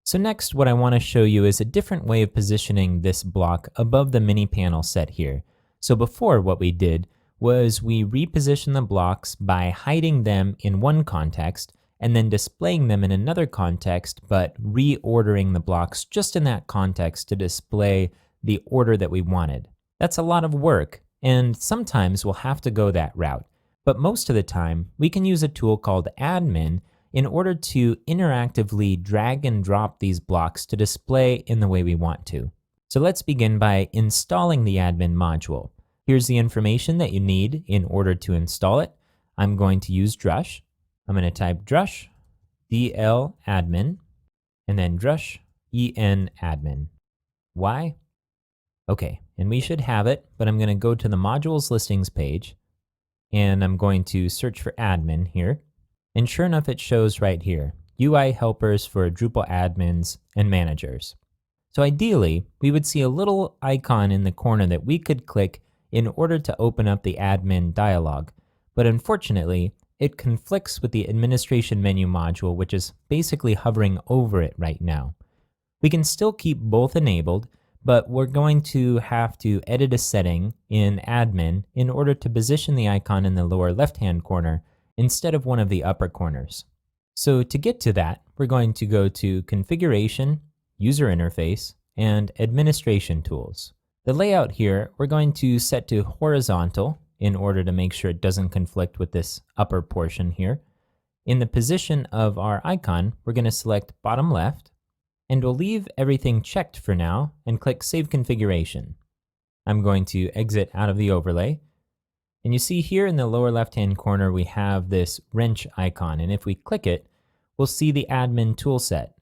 So next, what I want to show you is a different way of positioning this block above the mini panel set here. So before, what we did was we repositioned the blocks by hiding them in one context and then displaying them in another context, but reordering the blocks just in that context to display the order that we wanted. That's a lot of work, and sometimes we'll have to go that route. But most of the time, we can use a tool called Admin in order to interactively drag and drop these blocks to display in the way we want to. So let's begin by installing the admin module. Here's the information that you need in order to install it. I'm going to use Drush. I'm going to type Drush DL admin and then Drush EN admin. Why? Okay, and we should have it, but I'm going to go to the modules listings page and I'm going to search for admin here. And sure enough, it shows right here, UI helpers for Drupal admins and managers. So ideally, we would see a little icon in the corner that we could click in order to open up the admin dialog. But unfortunately, it conflicts with the administration menu module, which is basically hovering over it right now. We can still keep both enabled, but we're going to have to edit a setting in admin in order to position the icon in the lower left-hand corner instead of one of the upper corners. So to get to that, we're going to go to Configuration, User Interface, and Administration Tools. The layout here, we're going to set to horizontal in order to make sure it doesn't conflict with this upper portion here. In the position of our icon, we're going to select bottom left, and we'll leave everything checked for now and click Save Configuration. I'm going to exit out of the overlay. And you see here in the lower left-hand corner, we have this wrench icon. And if we click it, we'll see the admin toolset.